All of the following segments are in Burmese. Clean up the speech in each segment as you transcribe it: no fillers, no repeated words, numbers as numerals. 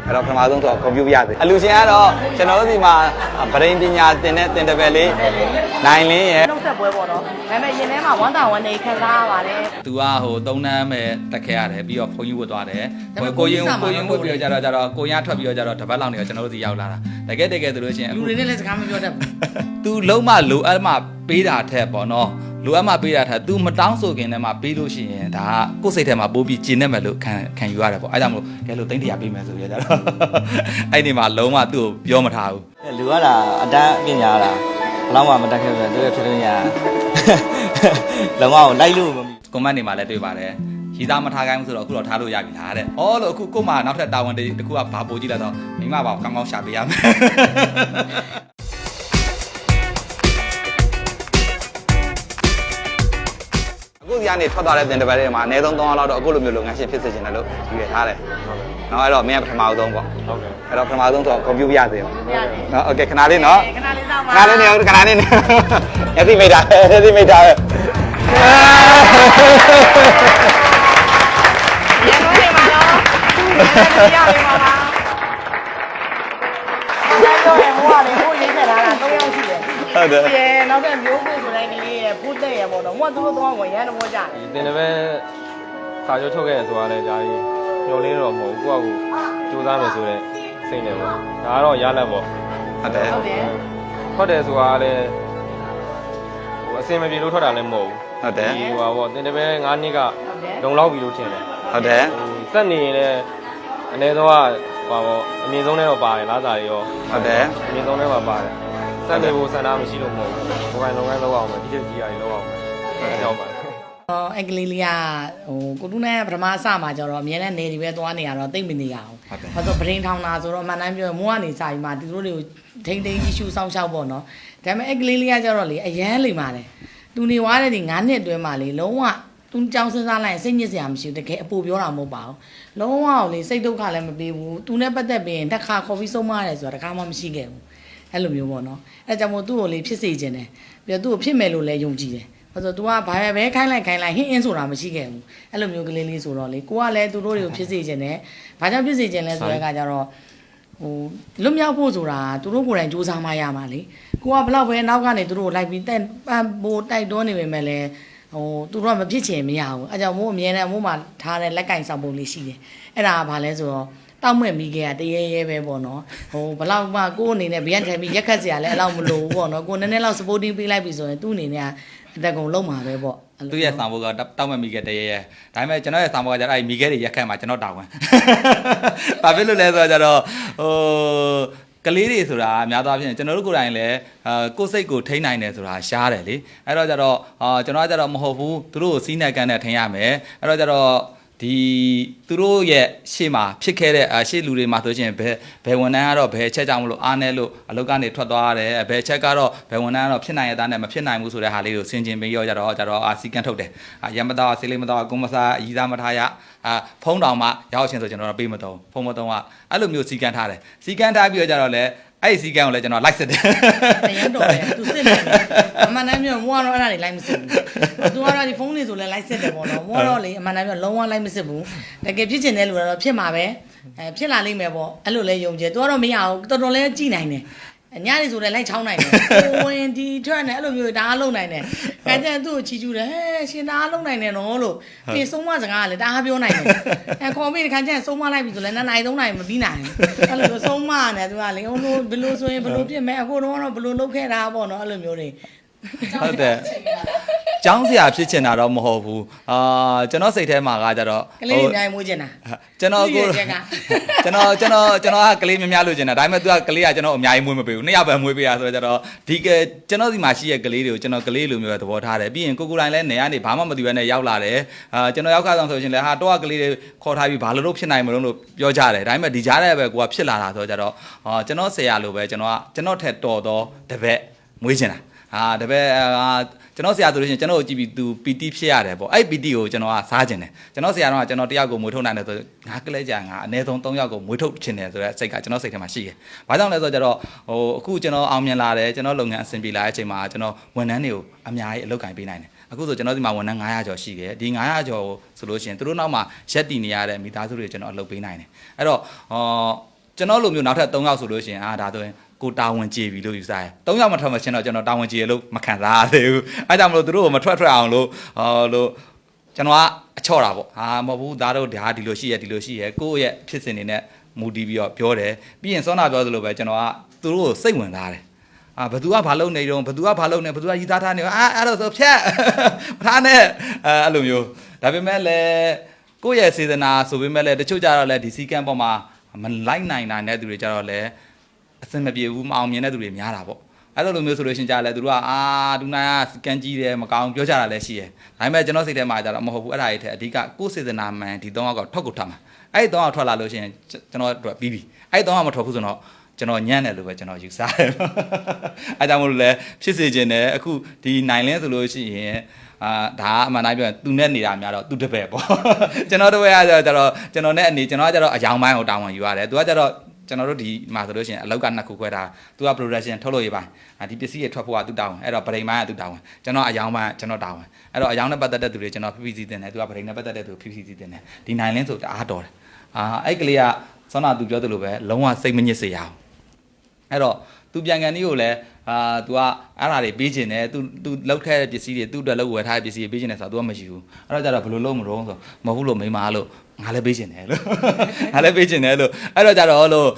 အဲ့တော့ပထမဆုံးဆိုတော့ကွန်ပျူတာရတယ်အလူရှင်ကတော့ကျွန်တော်တို့ဒီမှာဗရင်ပညာသင်တဲ့သင်တပည့်လေးနိုင်လင်းရဲ့နှုတ်ဆက်ပွဲပေါ့နော်ဒါပေမဲ့ရင်ထဲမှာဝန်တာဝန်နေခံစားရပါတယ်သူကဟို3နန်းပဲတက်ခဲ့ရတယ်ပြီးတော့ဖုန်းကြီးဝတ်သွားတယ်ကိုရင်ဝတ်ပြီးတော့ကြတော့ကိုရထွက်ပြီးတော့ကြတော့တပတ်လောက်နေတော့ကျွန်တော်တို့စီရောက်လာတာတကယ်ဆိုလို့ရှိရင်လူတွေနဲ့လည်းစကားမပြောတတ်ဘူး तू လုံးမလိုအပ်မှပေးတာထက်ပေါ့နော်လိုအပ်မှပေးတာထက် तू မတောင်းဆိုခင်တည်းမှာပေးလို့ရှိရင်ဒါကကိုယ်စိတ်ထဲမှာပိုးပြီးကျင်နေမယ်လို့ခံယူရတယ်ပေါ့အဲကြောင့်မလို့ကဲလို့တိတ်တရာပေးမယ်ဆိုရကြတော့အဲ့ဒီမှာလုံးဝသူ့ကိုပြောမထားဘူးလူကလာအတန်းပညာလားဘလောက်မှမတက်ခဲ့ဘူးသူရဲ့ဖြစ်လို့ညာလုံးဝလိုက်လို့မမီကွန်မန့်နေမှာလည်းတွေ့ပါတယ်ရည်သားမထားခိုင်းဘူးဆိုတော့အခုတော့ထားလို့ရပြီလားတဲ့အော်လို့အခုကို့မှာနောက်ထပ်တာဝန်တစ်ခုကဘာပို့ကြည့်လိုက်တော့မိမပါကောင်းကောင်းရှာပေးရမယ်အခုဒီကနေထွက်သွားတဲ့တင်တပတ်တွေမှာအနည်းဆုံး3လောက်တော့အခုလိုမျိုးလုပ်ငန်းရှင်ဖြစ်စေချင်တယ်လို့ယူရထားတယ်။နော်အဲ့တော့မင်းကပထမဆုံးပေါ့။ဟုတ်ကဲ့။အဲ့တော့ပထမဆုံးဆိုတော့ကွန်ပျူတာရတယ်ရော။ရတယ်။နော်โอเคခဏလေးနော်ခဏလေးစောင့်ပါခဏလေးနေခဏလေးနေ။ယတိမိတ်တာယတိမိတ်တာပဲ။ရေတော့နေပါတော့။ရေရနေပါလား။အဲ့တော့ဟိုကလေဟိုရေးခဲ့တာက3ယောက်ရှိတယ်။ဟုတ်တယ်။ရေနောက်တဲ့မျိုးကိုဆိုတဲ့ကလေးရဲ့ဖုတ်တဲ့ရပေါ့နော်။ဟိုကသူတို့တော့ဝင်ရမ်းတော့ကြတယ်။တင်တယ်ပဲခါကျထုတ်ခဲ့ဆိုတာလည်းဒါကြီးညှို့လေးတော့မဟုတ်ဘူးကိုယ့်အကူစူးစမ်းမယ်ဆိုတဲ့စိတ်နဲ့ပေါ့။ဒါကတော့ရလက်ပေါ့။ဟုတ်တယ်။ဟုတ်တယ်။ထွက်တယ်ဆိုတာလည်းဟိုအစင်မပြေလို့ထွက်တာလည်းမဟုတ်ဘူး။ဟုတ်တယ်။ဒီဟိုပေါ့တင်တယ်ပဲ9နှစ်ကလုံလောက်ပြီလို့ထင်တယ်။ဟုတ်တယ်။စက်နေရင်လည်းအနည်းဆုံးကဟိုပေါ့အမြင့်ဆုံးနဲ့တော့ပါတယ်လားစာတွေရောဟုတ်တယ်အမြင့်ဆုံးနဲ့ပါပါတယ်စက်နေဖို့စံသားမရှိလို့မဟုတ်ဘူး။ဘိုင်လုပ်ငန်းလုပ်အောင်မယ်ဒီချက်ကြီးရတယ်လုပ်အောင်မယ်။ကြောက်ပါတယ်အင်္ဂလိပ်လေးကဟိုကိုတူးနဲ့ပထမအစမှာကျတော့အမြဲတမ်းနေဒီပဲသွားနေရတော့တိတ်မနေရအောင်ဘာလို့ဗရင်ထောင်တာဆိုတော့အမှန်တမ်းပြောမိုးကနေစာပြီးမှသူတို့တွေကိုထိမ့်ကြီးရှူဆောင်ရှောက်ပေါ့နော်ဒါပေမဲ့အင်္ဂလိပ်လေးကကျတော့လေအရန်လိမ်ပါတယ်သူနေွားတဲ့ဒီ9နှစ်အတွင်းမှာလေလုံးဝသူကြောင်းစဉ်းစားလိုက်ရင်စိတ်ညစ်စရာမရှိဘူးတကယ်အပူပြောတာမဟုတ်ပါဘူးလုံးဝလေစိတ်ဒုက္ခလည်းမပေးဘူးသူနဲ့ပတ်သက်ပြီးရင်တစ်ခါခေါ်ပြီးဆုံးမရတယ်ဆိုတာတခါမှမရှိခဲ့ဘူးအဲ့လိုမျိုးပေါ့နော်အဲ့ကြောင့်မို့သူ့ကိုလေဖြစ်စေခြင်းတယ်ပြီးတော့သူ့ကိုဖြစ်မယ်လို့လည်းယုံကြည်တယ်ဘာလို့ तू ကဘာပဲခိုင်းလိုက်ဟင်းအင်းဆိုတာမရှိခဲ့ဘူးအဲ့လိုမျိုးကလေးလေးဆိုတော့လေကိုကလည်းသူတို့တွေကိုဖြစ်စေခြင်းနဲ့ဘာကြောင့်ဖြစ်စေခြင်းလဲဆိုတဲ့အခါကျတော့ဟိုလွတ်မြောက်ဖို့ဆိုတာသူတို့ကိုယ်တိုင်စူးစမ်းမှရမှာလေကိုကဘလောက်ပဲနောက်ကနေသူတို့ကိုလိုက်ပြီးတက်ပန်းပိုးတိုက်တွန်းနေပေမဲ့လည်းဟိုသူတို့ကမဖြစ်ချင်မရဘူးအဲကြောင့်မို့အမြဲတမ်းမို့မှထားတဲ့လက်ကင်ဆောင်ပုံလေးရှိတယ်အဲ့ဒါကဘာလဲဆိုတော့တောက်မဲ့မိခဲ့တရေရဲပဲပေါ့နော်ဟိုဘလောက်မှကိုယ်အနေနဲ့ဗျံထိုင်ပြီးရက်ခတ်စရာလည်းအဲ့လောက်မလိုဘူးပေါ့နော်ကိုနည်းနည်းလောက် supporting ပေးလိုက်ပြီဆိုရင်သူ့အနေနဲ့အတက်ကုန်လုံးမှာပဲပေါ့သူရဲ့ဆောင်ဘုတ်ကတောက်မဲ့မိခဲ့တရေရဲဒါပေမဲ့ကျွန်တော်ရဲ့ဆောင်ဘုတ်ကကျတော့အဲ့မိခဲ့တွေရက်ခတ်မှာကျွန်တော်တောင်းဝင်ဘာဖြစ်လို့လဲဆိုတော့ကျတော့ဟိုကလေးတွေဆိုတာအများသောအားဖြင့်ကျွန်တော်တို့ကိုယ်တိုင်လည်းကိုယ်စိတ်ကိုထိန်းနိုင်တယ်ဆိုတာရှားတယ်လေအဲ့တော့ကျတော့ကျွန်တော်ကကျတော့မဟုတ်ဘူးသူတို့ကိုစီးနှက်ကန်းနဲ့ထိန်းရမယ်အဲ့တော့ကျတော့ဒီသူတို့ရဲ့ရှေ့မှာဖြစ်ခဲ့တဲ့ရှေ့လူတွေမှာဆိုရှင်ဘယ်ဝန်ထမ်းကတော့ဘယ်ချက်ကြောင့်မလို့အားနေလို့အလုပ်ကနေထွက်သွားရတယ်ဘယ်ချက်ကတော့ဘယ်ဝန်ထမ်းကတော့ဖြစ်နိုင်ရတဲ့နဲ့မဖြစ်နိုင်ဘူးဆိုတဲ့ဟာလေးကိုဆင်ခြင်ပြီးရောကြတော့စီကန်းထုတ်တယ်ရမတော်ဆေးလေးမတော်ကုမစားရီသားမထားရဖုံးတောင်မှရောက်ချင်းဆိုကျွန်တော်တို့ပေးမတော့ဖုံးမတော့ကအဲ့လိုမျိုးစီကန်းထားတယ်စီကန်းထားပြီးတော့ကြတော့လေအဲ့ဒီစီကန်းကိုလည်းကျွန်တော်လိုက်စစ်တယ်တရမ်းတော်တယ်သူစစ်တယ်အမှန်တမ်းပြောမိုးကတော့အဲ့ဒါတွေလိုက်မစစ်ဘူးသူကတော့ဒီဖုန်းတွေဆိုလည်းလိုက်စစ်တယ်ပေါ့နော်မိုးတော့လေအမှန်တမ်းပြောလုံးဝလိုက်မစစ်ဘူးတကယ်ဖြစ်ချင်တဲ့လူကတော့ဖြစ်မှာပဲဖြစ်လာလိမ့်မယ်ပေါ့အဲ့လိုလဲယုံကြည်သူကတော့မရဘူးတော်တော်လေးကြည်နိုင်တယ်ညနေဆိုလည်းလိုက်ချောင်းနိုင်တယ်ကိုဝင်ဒီထွက်နေအဲ့လိုမျိုးဒါအားလုံးနိုင်တယ်အဲကျန်သူ့ကိုချီကျူးတယ်ဟဲ့ရှင်ဒါအားလုံးနိုင်တယ်နော်လို့ပြေဆုံးမစကားကလည်းဒါအားပြောနိုင်တယ်အဲခေါ်ပြီးတခါကျန်ဆုံးမလိုက်ပြီဆိုလည်း2နိုင်3နိုင်မပြီးနိုင်အဲ့လိုဆုံးမနဲ့သူကလေဟိုလိုဘယ်လိုဆိုရင်ဘယ်လိုဖြစ်မယ်အခုတော့ဘယ်လိုလုပ်ခဲ့တာပေါ့နော်အဲ့လိုမျိုးတွေဟုတ်တယ်ကျောင်းဆရာဖြစ်ချင်တာတော့မဟုတ်ဘူးကျွန်တော်စိတ်ထဲမှာကကြတော့ကလေးတွေအများကြီးမွေးချင်တာကျွန်တော်ကကလေးများလို့ချင်တာဒါပေမဲ့ तू ကကလေးကကျွန်တော်အများကြီးမွေးမပေးဘူး2ယောက်ပဲမွေးပေးရဆိုတော့ကြတော့ဒီကျွန်တော်ဒီမှာရှိရဲ့ကလေးတွေကိုကျွန်တော်ကလေးလိုမျိုးပဲသဘောထားတယ်ပြီးရင်ကိုတိုင်းလည်းနေကနေဘာမှမသိဘဲနဲ့ရောက်လာတယ်ကျွန်တော်ရောက်ခါဆောင်ဆိုရှင်လည်းဟာတော့ကလေးတွေခေါ်ထားပြီးဘာလို့ဖြစ်နိုင်မလို့ပြောကြတယ်ဒါပေမဲ့ဒီကြားထဲပဲကိုကဖြစ်လာတာဆိုတော့ကြတော့ကျွန်တော်ဆရာလိုပဲကျွန်တော်ထက်တော်တော့တပည့်မွေးချင်တာတပည့်ကျွန်တော်ဆရာဆိုလို့ရှိရင်ကျွန်တော်ကိုကြည့်ပြီးသူပီတီဖြစ်ရတယ်ပေါ့အဲ့ပီတီကိုကျွန်တော်ကစားခြင်းတယ်ကျွန်တော်ဆရာတော့ကျွန်တော်တယောက်ကိုမွေးထုတ်နိုင်တယ်ဆိုငါကလေးကြာငါအနည်းဆုံး3ယောက်ကိုမွေးထုတ်ခြင်းတယ်ဆိုတဲ့စိတ်ကကျွန်တော်စိတ်ထဲမှာရှိတယ်။ဘာကြောင့်လဲဆိုတော့ကျတော့အခုကျွန်တော်အောင်မြင်လာတယ်ကျွန်တော်လုပ်ငန်းအဆင်ပြေလာတဲ့အချိန်မှာကျွန်တော်ဝန်ထမ်းတွေကိုအများကြီးအလုပ်ကင်ပေးနိုင်တယ်။အခုဆိုကျွန်တော်ဒီမှာဝန်ထမ်း900ကျော်ရှိတယ်ဒီ900ကျော်ဆိုလို့ရှိရင်သူတို့နောက်မှာရက်တည်နေရတဲ့မိသားစုတွေကျွန်တော်အလုပ်ပေးနိုင်တယ်။အဲ့တော့ ကျွန်တော်လိုမျိုးနောက်ထပ်3ယောက်ဆိုလို့ရှိရင်ဒါဆိုရင်ကိုတာဝန်ကျေပြီလို့ယူဆတယ်3ယောက်မထွက်မချင်းတော့ကျွန်တော်တာဝန်ကျေလို့မခံစားရသေးဘူးအဲကြောင့်မလို့သူတို့ကိုမထွက်အောင်လို့လို့ကျွန်တော်ကအချော့တာပေါ့မဟုတ်ဘူးဒါတို့ဒါဒီလိုရှိရဲကိုယ့်ရဲ့ဖြစ်စဉ်တွေနဲ့မူတည်ပြီးတော့ပြောတယ်ပြီးရင်စောနာပြောသလိုပဲကျွန်တော်ကသူတို့ကိုစိတ်ဝင်စားတယ်ဘသူကဘာလုပ်နေတော့ဘသူကဘာလုပ်နေဘသူကရည်သားထားနေအဲ့တော့ဆိုဖြတ်မထားနဲ့အဲ့လိုမျိုးဒါပေမဲ့လည်းကိုယ့်ရဲ့စေတနာဆိုပေမဲ့လည်းတချို့ကြတော့လည်းဒီစီကံပေါ်မှာမလိုက်နိုင်တာနဲ့သူတွေကြတော့လည်းအစင်မပြေဘူးမအောင်မြင်တဲ့သူတွေများတာပေါ့အဲ့လိုမျိုးဆိုလို့ရှင်ကြလဲသူတို့ကဒူနာကစကန်ကြီးတယ်မကောင်းပြောကြတာလည်းရှိတယ်ဒါပေမဲ့ကျွန်တော်စိတ်ထဲမှာကြတော့မဟုတ်ဘူးအဲ့ဒါကြီးထဲအဓိကကိုယ်စေတနာမှန်ဒီ3ယောက်ကထွက်ကိုထွက်မှာအဲ့ဒီ3ယောက်ထွက်လာလို့ရှင်ကျွန်တော်တို့ပြီးပြီအဲ့ဒီ3ယောက်မထွက်ဘူးဆိုတော့ကျွန်တော်ညံ့တယ်လို့ပဲကျွန်တော်ယူဆတယ်အဲကြောင့်မို့လို့လဲဖြစ်စေခြင်းနဲ့အခုဒီနိုင်လင်းဆိုလို့ရှိရင်ဒါအမှန်တိုင်းပြောရင်သူနဲ့နေတာများတော့သူတပည့်ပေါ့ကျွန်တော်တို့ရဲ့ကျတော့ကျွန်တော်နဲ့အနေကျွန်တော်ကကျတော့အယောင်ပိုင်းကိုတာဝန်ယူရတယ်သူကကျတော့ကျွန်တော်တို့ဒီမှာဆိုလို့ရှိရင်အလောက်က2ခုခွဲထားသူက production ထုတ်လို့ရပိုင်းဒီပစ္စည်းတွေထွက်ဖို့ကသူတောင်းအဲ့တော့ဗရိန်ပိုင်းကသူတောင်းကျွန်တော်အယောင်ပိုင်းကျွန်တော်တောင်းအဲ့တော့အယောင်နဲ့ပတ်သက်တဲ့သူတွေကျွန်တော် PPC တင်တယ်သူကဗရိန်နဲ့ပတ်သက်တဲ့သူ PPC တင်တယ်ဒီနိုင်လင်းဆိုတအားတော်တယ်အဲ့ကလေးကစောနာသူပြောသလိုပဲလုံးဝစိတ်မညစ်စေရအောင်အဲ့တော့သူပြန်ကန်ကြီးကိုလည်းतू ကအဲ့ဒါတွေပေးခြင်းတယ် तू လောက်ခဲ့တဲ့ပစ္စည်းတွေ तू အတွက်လောက်ဝယ်ထားတဲ့ပစ္စည်းတွေပေးခြင်းတယ်ဆိုတော့ तू ကမရှိဘူးအဲ့တော့ကျတော့ဘယ်လိုလုပ်မလို့ဆိုမဟုတ်ဘူးလို့မိမလို့ငါလည်းပေးခြင်းတယ်လို့ငါလည်းပေးခြင်းတယ်လို့အဲ့တော့ကျတော့လို့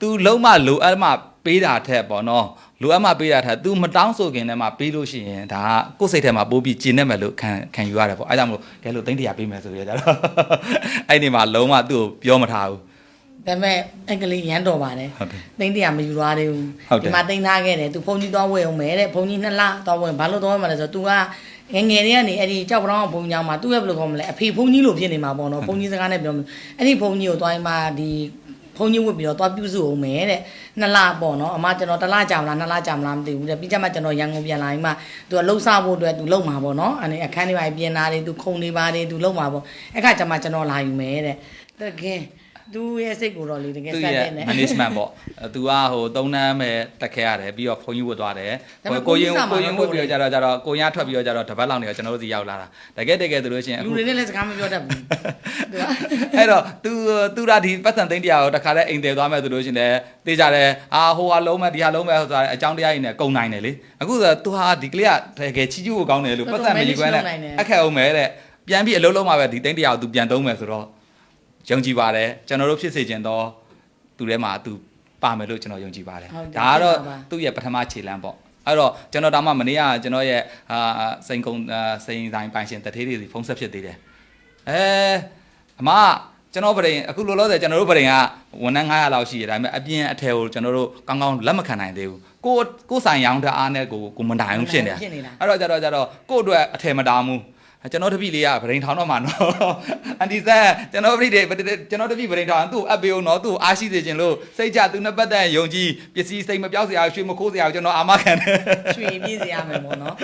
तू လုံးမလိုအပ်မှပေးတာထက်ပေါ့နော်လိုအပ်မှပေးတာထက် तू မတောင်းဆိုခင်တည်းမှာပေးလို့ရှိရင်ဒါကကိုယ်စိတ်ထဲမှာပိုးပြီးကျင်နေမယ်လို့ခံယူရတယ်ပေါ့အဲ့ကြောင့်မလို့ကဲလို့သိန်း100ပေးမယ်ဆိုရကြတော့အဲ့ဒီမှာလုံးဝသူ့ကိုပြောမထားဘူးဒါပေမဲ့အင်္ဂလိပ်ရန်တော်ပါတယ်သိန်း100မယူသွားသေးဘူးဒီမှာသိန်းထားခဲ့တယ်သူဖုန်းကြီးသွားဝယ်အောင်မယ်တဲ့ဖုန်းကြီး2လသွားဝယ်ဘာလို့သွားဝယ်မှာလဲဆိုတော့ तू ကငယ်တွေကနေအဲ့ဒီကြောက်ပြောင်းဘုံကြောင်မှာသူ့ရဲ့ဘယ်လိုခေါ်မလဲအဖေဖုန်းကြီးလိုဖြစ်နေမှာပေါ့နော်ဖုန်းကြီးစကားနဲ့ပြောမယ်အဲ့ဒီဖုန်းကြီးကိုသွားရင်မှဒီဖုန်းကြီးဝတ်ပြီးတော့သွားပြုစုအောင်မယ်တဲ့2လပေါ့နော်အမကျွန်တော်1လကြာမလား2လကြာမလားမသိဘူးတဲ့ပြီးကြမှာကျွန်တော်ရန်ကုန်ပြန်လာရင်မှ तू ကလှုပ်ရှားဖို့အတွက် तू လုံမှာပေါ့နော်အဲ့အခန်းတွေပါပြင်လာတယ် तू ခုံနေပါတယ် तू လုံမှာပေါ့အဲ့ခါကျမှကျွန်တော်လာယူမယ်တဲ့တကယ်သူရဲ့စိတ်ကိုတော့လေတကယ်စက်တဲ့နဲ့ management ပေါ့သူကဟို3နန်းပဲတက်ခဲ့ရတယ်ပြီးတော့ဖုန်းကြီးဝတ်သွားတယ်ကိုရင်ဝတ်ပြီးတော့ကြတော့ကိုရထွက်ပြီးတော့ကြတော့တပတ်လောက်နေတော့ကျွန်တော်တို့စီရောက်လာတာတကယ်သူလို့ရှိရင်လူတွေနဲ့လည်းစကားမပြောတတ်ဘူးအဲ့တော့သူကဒီပတ်စံသိန်း100ကိုတခါတည်းအိမ်တယ်သွားမယ်ဆိုလို့ရှိရင်လည်းသိကြတယ်ဟိုဟာလုံးမဲ့ဒီဟာလုံးမဲ့ဆိုတာအကြောင်းတရားကြီးနဲ့ကုန်နိုင်တယ်လေအခုဆိုသူဟာဒီကလေးကတကယ်ချီကျူးကိုကောင်းတယ်လို့ပတ်စံမကြီးကွန်းနဲ့အခက်အောင်မယ်တဲ့ပြန်ပြီးအလုံးလုံးမှာပဲဒီသိန်း100ကိုသူပြန်သုံးမယ်ဆိုတော့ယုံကြည်ပါတယ်ကျွန်တော်တို့ဖြစ်စေခြင်းတော့သူထဲမှာသူပါမယ်လို့ကျွန်တော်ယုံကြည်ပါတယ်ဒါကတော့သူ့ရဲ့ပထမခြေလှမ်းပေါ့အဲ့တော့ကျွန်တော်ဒါမှမနေ့ကကျွန်တော်ရဲ့စိန်ဆိုင်ပိုင်ရှင်တထေးတွေဖုန်းဆက်ဖြစ်သေးတယ်အမကျွန်တော်ဗရင်အခုလောလောဆယ်ကျွန်တော်တို့ဗရင်ကဝန်ထမ်း900လောက်ရှိရဒါပေမဲ့အပြင်အထည်ကိုကျွန်တော်တို့ကောင်းကောင်းလက်မခံနိုင်သေးဘူးကိုဆိုင်ရောင်းတဲ့အားနဲ့ကိုမနိုင်ဘူးဖြစ်နေတာအဲ့တော့ကြတော့ကို့အတွက်အထည်မတောင်းဘူးကျွန်တော်တပည့်လေးကဗရင်ထောင်းတော့မှာနော်အန်တီဆန်ကျွန်တော်တပည့်ဗရင်ထောင်းသူ့အပ်ပေးအောင်နော်သူ့အားရှိစေခြင်းလို့စိတ်ကြသူနဲ့ပတ်သက်ယုံကြည်ပစ္စည်းစိတ်မပြောက်စရာရွှေမခိုးစရာကျွန်တော်အာမခံတယ်ရွှေပြည့်စရာမယ်ပေါ့နော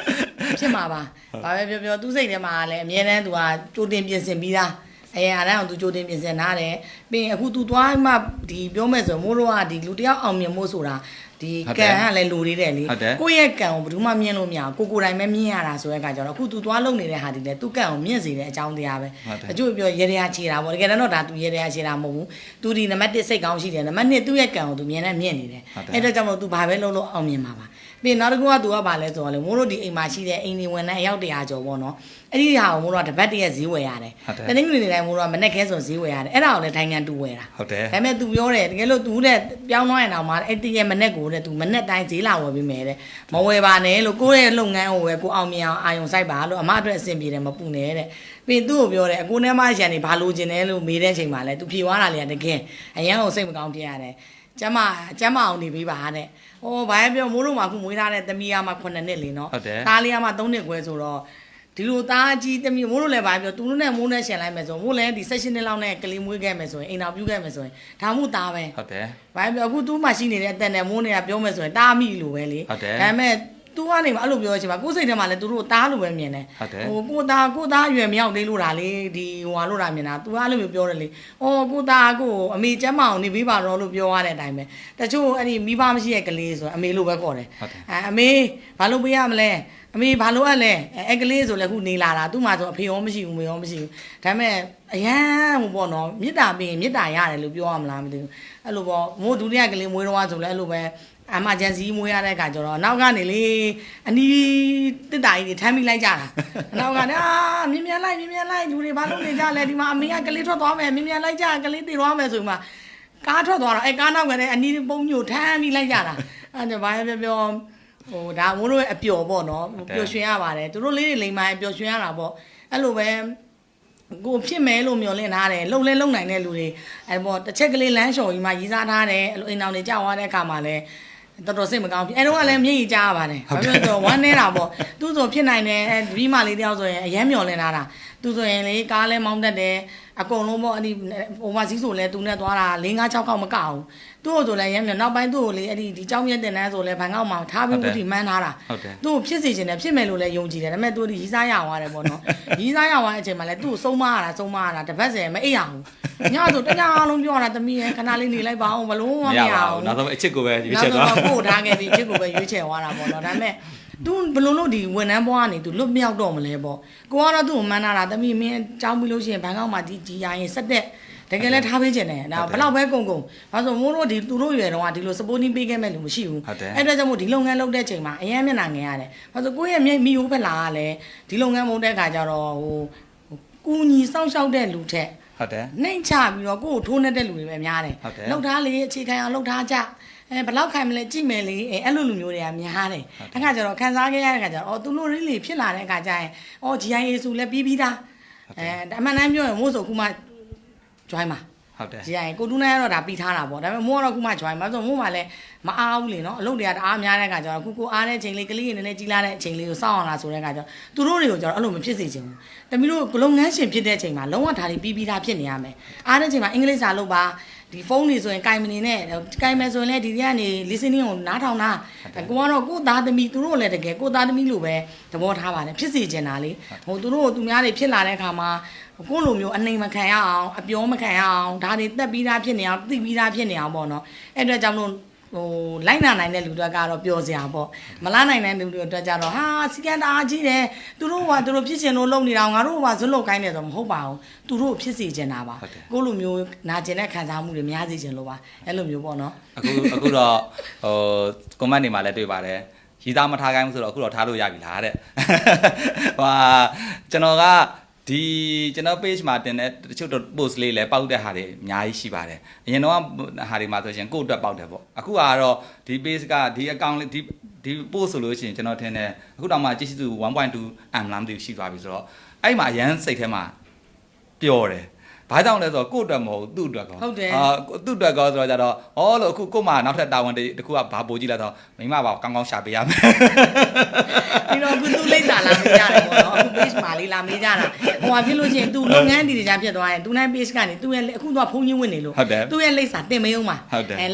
်ဖြစ်မှာပါဘာပဲပြောသူ့စိတ်ထဲမှာလည်းအမြဲတမ်းသူကကြိုတင်ပြင်ဆင်ပြီးသားအားလုံးသူကြိုတင်ပြင်ဆင်ထားတယ်ပြီးရင်အခုသူသွားမှဒီပြောမဲ့ဆိုမိုးတို့ကဒီလူတယောက်အောင်မြင်မို့ဆိုတာဒီကံကလည်းလူသေးတယ်လေကိုယ့်ရဲ့ကံကိုဘယ်သူမှမြင်လို့မရဘူးကိုယ်တိုင်ပဲမြင်ရတာဆိုတဲ့အခါကျတော့အခု तू သွားလုံနေတဲ့ဟာဒီလေသူ့ကံကိုမြင်စေတဲ့အကြောင်းတရားပဲအကျိုးပြောရေရချေတာပေါ့တကယ်တော့ဒါ तू ရေရချေတာမဟုတ်ဘူး तू ဒီနံပါတ်1စိတ်ကောင်းရှိတယ်နံပါတ်2သူ့ရဲ့ကံကို तू မြင်နေနေတယ်အဲ့တော့ကြောင့်မို့ तू ဘာပဲလုပ်လို့အောင်မြင်မှာပါပြီးနောက်တစ်ခုက तू ကဘာလဲဆိုတော့လေမိုးတို့ဒီအိမ်မှာရှိတဲ့အိမ်ဒီဝန်ထမ်းအယောက်100ကျော်ပေါ့နော်အဲ့ဒီဟာကိုမိုးတို့ကတပတ်တည်းဈေးဝယ်ရတယ်တနင်္ဂနွေနေ့တိုင်းမိုးတို့ကမနေ့ကဲဆိုဈေးဝယ်ရတယ်အဲ့ဒါကိုလည်းထိုင်ငံတူဝယ်တာဟုတ်တယ်ဒါပေမဲ့ तू ပြောတယ်တကယ်လို့ तू တဲ့ပြောင်းသွားရင်တော့မှအဲ့တည်းရဲ့မနေ့ကိုတဲ့ तू မနေ့တိုင်းဈေးလာဝယ်ပြီးမယ်တဲ့မဝယ်ပါနဲ့လို့ကိုယ့်ရဲ့လုပ်ငန်းကိုပဲကိုအောင်မြင်အောင်အာရုံစိုက်ပါလို့အမအတွက်အဆင်ပြေတယ်မပူနဲ့တဲ့ပြီးသူ့ကိုပြောတယ်အကိုနဲ့မရန်နေဘာလို့ကျင်လဲလို့မေးတဲ့အချိန်မှာလဲ तू ဖြေသွားတာလေတကယ်အရန်ကိုစိတ်မကောင်းဖြစ်ရတယ်ကျမအောင်နေပေးပါတဲ့ဟိုဘာပြောမိုးတို့မှာခုမွေးထားတဲ့သမီးကမှ9နှစ်လေနော်သားလေးကမှ3နှစ်ခွဲဆိုတော့ဒီလိုသားကြီးသမီးမိုးတို့လည်းဘာပြောသူတို့နဲ့မိုးနဲ့ရှင်လိုက်မယ်ဆိုမိုးလည်းဒီ16နှစ်လောက်နဲ့ကလေးမွေးခဲ့မယ်ဆိုရင်အိမ်တော်ပြုခဲ့မယ်ဆိုရင်ဒါမှမဟုတ်သားပဲဟုတ်တယ်ဘာပြောအခုသူ့မှာရှိနေတဲ့အတက်နဲ့မိုးနဲ့ပြောမယ်ဆိုရင်တားမိလို့ပဲလေဒါပေမဲ့သူကနေမှအဲ့လိုပြောချင်ပါကိုယ်စိတ်ထဲမှာလည်းသူတို့တားလို့ပဲမြင်တယ်ဟိုကိုသားရွယ်မြောက်သေးလို့တာလေဒီဟိုဟာလို့တာမြင်တာသူကအဲ့လိုမျိုးပြောတယ်လေအော်ကိုသားကိုအမေကျမ်းမအောင်နေပေးပါတော့လို့ပြောရတဲ့အတိုင်းပဲတချို့အဲ့ဒီမိဘမရှိတဲ့ကလေးဆိုအမေလို့ပဲခေါ်တယ်အမေဘာလို့ပေးရမလဲ အမေဘာလို့အဲ့လဲအဲ့ကလေးဆိုလဲခုနေလာတာသူ့မှာဆိုအဖေရောမရှိဘူးမေရောမရှိဘူးဒါပေမဲ့အရန်ဟိုပေါ့နော်မေတ္တာပေးရင်မေတ္တာရတယ်လို့ပြောရမလားမသိဘူးအဲ့လိုပေါ့မိုးဒုတိယကလေးမွေးတော့ဆိုလဲအဲ့လိုပဲအမဂျန်စီမွေးရတဲ့အခါကျတော့နောက်ကနေလေအနီးတစ်တာကြီးတွေထမ်းပြီးလိုက်ကြတာနောက်ကနေမြင်မြန်လိုက်လူတွေဘာလို့နေကြလဲဒီမှာအမေကကလေးထွက်သွားမယ်မြင်မြန်လိုက်ကြကလေးတည်သွားမယ်ဆိုမှကားထွက်သွားတော့အဲ့ကားနောက်ကလည်းအနီးပုံညိုထမ်းပြီးလိုက်ကြတာအဲ့ဒါဘာပြောဟိုဒါမိုးတို့ရဲ့အပျော်ပေါ့နော်ပျော်ရွှင်ရပါတယ်သူတို့လေးတွေလိမ်မိုင်းပျော်ရွှင်ရတာပေါ့အဲ့လိုပဲကိုဖြစ်မဲလို့မျောလင့်ထားတယ်လုံလဲလုံနိုင်တဲ့လူတွေအဲ့ပေါ့တစ်ချက်ကလေးလမ်းလျှော်ကြီးမှရီးစားထားတယ်အဲ့လိုအိမ်အောင်တွေကြောက်သွားတဲ့အခါမှာလဲတော်တော်စိတ်မကောင်းဘူးအဲ့တော့ကလည်းမျက်ရည်ကြားရပါတယ်ဘာဖြစ်လို့ဝမ်းနေတာပေါ့သူဆိုဖြစ်နိုင်တယ်ဒီမလေးတယောက်ဆိုရင်အရမ်းမျောလင့်ထားတာသူဆိုရင်လေကားလဲမောင်းတတ်တယ်အကုန်လုံးပေါ့အဲ့ဒီဟိုမစီးဆိုလဲသူနဲ့သွားတာ4 5 6ခေါက်မကောက်ဘူးသူ့ကိုဆိုလဲရမ်းမြေနောက်ပိုင်းသူ့ကိုလေအဲ့ဒီကြောင်းမြက်တင်တန်းဆိုလဲဘန်ကောက်မှာထားပြီးဦးဒီမှန်းထားတာသူ့ကိုဖြစ်စေချင်တယ်ဖြစ်မယ်လို့လဲယုံကြည်တယ်ဒါပေမဲ့သူဒီရီးစားရသွားတယ်ပေါ့နော်ရီးစားရသွားတဲ့အချိန်မှာလဲသူ့ကိုဆုံးမရတာတပတ်စဲမအိပ်ရဘူးညဆိုတညလုံးပြောတာသမီးရဲ့ခဏလေးနေလိုက်ပါအောင်ဘလို့မရအောင်နောက်ဆုံးအချစ်ကိုပဲရွေးချယ်သွားနောက်ဆုံးပို့ထားခဲ့ပြီးအချစ်ကိုပဲရွေးချယ်သွားတာပေါ့နော်ဒါပေမဲ့သူဘလို့လို့ဒီဝန်ထမ်းဘွားကနေသူလွတ်မြောက်တော့မလဲပေါ့ကိုကတော့သူ့ကိုမှန်းထားတာသမီးမင်းကြောင်းပြီးလို့ရှိရင်ဘန်ကောက်မှာဒီရရင်ဆက်တဲ့တကယ်လဲထားပေးခြင်းတယ်ဒါဘလောက်ပဲကုန်ဘာလို့မိုးတို့ဒီသူတို့ရွယ်တော့ကဒီလို supporting ပေးခဲ့မဲ့လူမရှိဘူးအဲ့ဒါကြောင့်မို့ဒီလုပ်ငန်းလုပ်တဲ့ချိန်မှာအရင်မျက်နှာငယ်ရတယ်ဘာလို့ကိုယ့်ရဲ့မိယိုးဖက်လာကလည်းဒီလုပ်ငန်းမုန်းတဲ့ခါကျတော့ဟိုကူညီစောင့်ရှောက်တဲ့လူထက်ဟုတ်တယ်နှိမ့်ချပြီးတော့ကိုယ့်ကိုထိုးနေတဲ့လူတွေပဲများတယ်လှုပ်ထားလေအခြေခံအောင်လှုပ်ထားကြဘလောက်ခိုင်မလဲကြည့်မယ်လေအဲ့လိုလူမျိုးတွေကများတယ်အခါကျတော့ခန်းစားခဲ့ရတဲ့ခါကျတော့သူတို့လေးလေးဖြစ်လာတဲ့အခါကျရင်GIA ဆိုလဲပြီးသားအမှန်တမ်းပြောရင်မို့ဆိုခုမှ join မှာဟုတ်တယ်GIA ကိုတူးနေရတော့ဒါပြီးထားတာပေါ့ဒါပေမဲ့မို့ကတော့ခုမှ join မှာဆိုမို့မှလည်းမအားဘူးလေနော်အလုပ်တွေကတအားများတဲ့အခါကျတော့ကိုအားတဲ့ချိန်လေးကလေးတွေနည်းနည်းကြီးလာတဲ့အချိန်လေးကိုစောင့်အောင်လားဆိုတဲ့အခါကျတော့သူတို့တွေကိုကျတော့အဲ့လိုမဖြစ်စေချင်ဘူးတမီးတို့လုပ်ငန်းရှင်ဖြစ်တဲ့အချိန်မှာလုံးဝဒါတွေပြီးသားဖြစ်နေရမယ်အားတဲ့ချိန်မှာအင်္ဂလိပ်စာလုပ်ပါဒီဖုန်းတွေဆိုရင်ကင်မနေနဲ့ကင်မယ်ဆိုရင်လည်းဒီကနေ listening ကိုနားထောင်တာကိုကတော့ကိုသားသမီးသူတို့လည်းတကယ်ကိုသားသမီးလိုပဲသဘောထားပါတယ်ဖြစ်စေချင်တာလေဟိုသူတို့သူများတွေဖြစ်လာတဲ့အခါမှာကိုလိုမျိုးအနေမခံရအောင်အပြောမခံရအောင်ဒါတွေတက်ပြီးသားဖြစ်နေအောင်သိပြီးသားဖြစ်နေအောင်ပေါ့နော်အဲ့အတွက်ကြောင့်လို့ဟိုလိုက်နိုင်တဲ့လူတွေကတော့ပျော်စရာပေါ့မလာနိုင်တဲ့လူတွေအတွက်ကြတော့ဟာစီကံတအားကြီးတယ်သူတို့ဖြစ်ချင်လို့လုပ်နေတာငါတို့ကဇွတ်လုပ်ခိုင်းတယ်ဆိုမဟုတ်ပါဘူးသူတို့ဖြစ်စေချင်တာပါကိုလိုမျိုးနာကျင်တဲ့ခံစားမှုတွေများစေချင်လို့ပါအဲ့လိုမျိုးပေါ့နော်အခုတော့ဟို comment တွေမှာလည်းတွေ့ပါတယ်ရီးသားမထားခိုင်းဘူးဆိုတော့အခုတော့ထားလို့ရပြီလားတဲ့ဟာကျွန်တော်ကဒီကျွန်တော် page မှာတင်တဲ့တချို့ post လေးလည်းပေါက်တဲ့ဟာတွေအများကြီးရှိပါတယ်အရင်တော့ဟာတွေမှာဆိုရင်ကိုယ့်အတွက်ပေါက်တယ်ပေါ့အခုကတော့ဒီ page ကဒီ account လေးဒီ post ဆိုလို့ရှိရင်ကျွန်တော်ထင်တယ်အခုတောင်မှကြည့်စု 1.2 m လားမသိဘူးရှိသွားပြီဆိုတော့အဲ့မှာအရန်စိတ်ထဲမှာပျော်တယ်ဘာကြောင့်လဲဆိုတော့ကိုယ့်အတွက်မဟုတ်သူ့အတွက်ကောဟုတ်တယ်သူ့အတွက်ကောဆိုတော့ကြတော့လို့အခုကို့မှာနောက်ထပ်တာဝန်တစ်ခုကဘာပို့ကြည့်လဲဆိုတော့မိမပါကောင်းကောင်းရှာပေးရမယ်ပြီးတော့အခုသူ့လိမ့်စာလာမေးကြတယ်ပေါ့နော်အခု page မှာလေးလာမေးကြတာဟိုဟာဖြစ်လို့ရှိရင်သူလုပ်ငန်းဒီကြာဖြစ်သွားရင်သူနဲ့ page ကနေသူ့ရဲ့အခုတော့ဖုန်းချင်းဝင်နေလို့သူ့ရဲ့လိမ့်စာတင်မယုံမှာ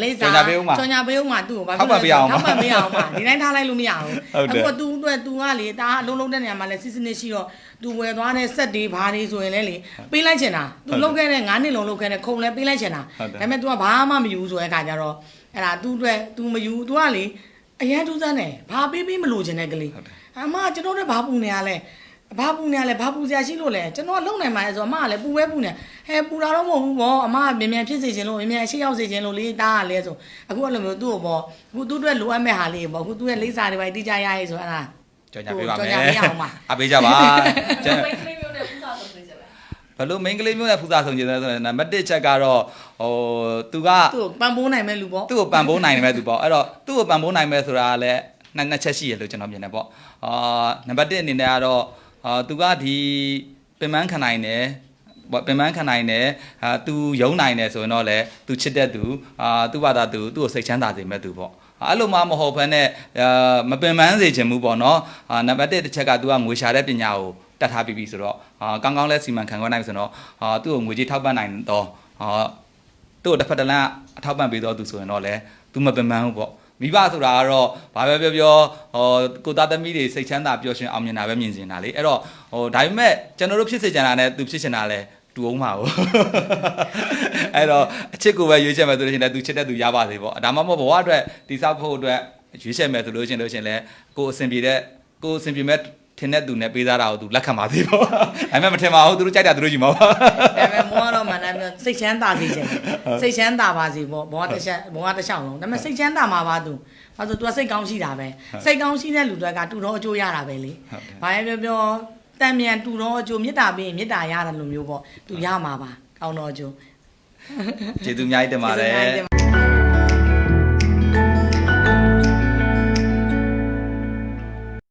လိမ့်စာကြော်ညာပေးအောင်မှာသူ့ကိုဘာဖြစ်လို့ထောက်ပံ့ပေးအောင်မှာဒီတိုင်းထားလိုက်လို့မရဘူးအခုကသူ့အတွက်သူကလေဒါအလုံးလုံးတဲ့နေရာမှာလဲစစ်စစ်နေရှိတော့သူဝယ်သွားတဲ့စက်တွေဘာတွေဆိုရင်လည်းလေပေးလိုက်ချင်တာသူလုပ်ခဲ့တဲ့9နှစ်လုံးလုပ်ခဲ့တဲ့ခုံလဲပေးလိုက်ချင်တာဒါပေမဲ့ तू ကဘာမှမယူဆိုတဲ့အခါကျတော့အဲ့ဒါသူ့အတွက် तू မယူ तू ကလေအရန်ထူးဆန်းတယ်ဘာပေးမလို့ချင်တဲ့ကလေးအမကျွန်တော်တို့ဘာပူနေရလဲဘာပူစရာရှိလို့လဲကျွန်တော်ကလုံနိုင်မှာလဲဆိုတော့အမကလည်းပူပဲပူနေဟဲပူတာတော့မဟုတ်ဘူးပေါ့အမကမြန်မြန်ဖြစ်စေချင်လို့မြန်မြန်အရှိရောက်စေချင်လို့လေးတားရလဲဆိုအခုအဲ့လိုမျိုးသူ့ကိုပေါ့အခုသူ့အတွက်လိုအပ်မဲ့ဟာလေးပေါ့အခုသူ့ရဲ့လိပ်စာတွေပဲတိကျရရေးဆိုအဲ့ဒါကြော်ညာပေးပါမယ်အပေးကြပါကျွန်တော်ဘလို့ main ကလေးမျိုးနဲ့ဖူးစာဆုံးကျင်တယ်ဆိုရင်နံပါတ်1ချက်ကတော့ဟိုသူကသူ့ကိုပံ့ပိုးနိုင်မဲ့လူပေါ့သူ့ကိုပံ့ပိုးနိုင်မဲ့သူပေါ့အဲ့တော့သူ့ကိုပံ့ပိုးနိုင်မဲ့ဆိုတာကလည်းနှစ်ချက်ရှိရလို့ကျွန်တော်မြင်တယ်ပေါ့နံပါတ်1အနေနဲ့ကတော့သူကဒီပင်ပန်းခံနိုင်တယ်ပင်ပန်းခံနိုင်တယ်သူယုံနိုင်တယ်ဆိုရင်တော့လေသူချစ်တဲ့သူသူ့ဘာသာသူ့ကိုစိတ်ချမ်းသာစေမဲ့သူပေါ့အဲ့လိုမှမဟုတ်ဘဲနဲ့မပင်ပန်းစေချင်ဘူးပေါ့နော်နံပါတ်1တစ်ချက်က तू ကငွေရှာတဲ့ပညာကိုတတ်ထားပြီးပြီဆိုတော့ကောင်းကောင်းလဲစီမံခန့်ခွဲနိုင်ဆိုတော့သူ့ကိုငွေကြေးထောက်ပံ့နိုင်တော့သူ့ကိုတစ်ဖက်တစ်လမ်းအထောက်ပံ့ပေးတော့သူဆိုရင်တော့လေ तू မပင်ပန်းဘူးပေါ့မိဘဆိုတာကတော့ဘာပဲပြောကိုသားသမီးတွေစိတ်ချမ်းသာပျော်ရွှင်အောင်မြင်တာပဲမြင်နေတာလေအဲ့တော့ဒါပေမဲ့ကျွန်တော်တို့ဖြစ်စေချင်တာနဲ့ तू ဖြစ်ချင်တာလဲတူအောင်ပါဘူးအဲ့တော့အချစ်ကိုပဲရွေးချယ်မယ်ဆိုလို့ရှိရင်လည်း तू ချစ်တဲ့ तू ရပါစေပေါ့ဒါမှမဟုတ်ဘဝအတွက်တိဆောက်ဖို့အတွက်ရွေးချယ်မယ်ဆိုလို့ရှိရင်လည်းကိုယ်အဆင်ပြေတဲ့ ကိုစင်ပြမဲ့ထင်တဲ့သူနဲ့ပေးသားတာကိုသူလက်ခံပါသေးပေါ့ဒါပေမဲ့မထင်ပါဘူးသူတို့ကြိုက်တာသူတို့ယူမှာပါဒါပေမဲ့မောကတော့မှန်တယ်ပြောစိတ်ချမ်းသာစေချင်စိတ်ချမ်းသာပါစေပေါ့ဘောကတစ်ချက်လုံးဒါပေမဲ့စိတ်ချမ်းသာမှာပါသူဘာလို့ तू စိတ်ကောင်းရှိတာပဲစိတ်ကောင်းရှိတဲ့လူတွေကတူတော့အကျိုးရတာပဲလေဘာပဲပြောတန်မြန်တူတော့အကျိုးမေတ္တာပေးရင်မေတ္တာရတယ်လို့မျိုးပေါ့ तू ရမှာပါကောင်းတော့အကျိုး ကျေးဇူးအများကြီးတင်ပါတယ်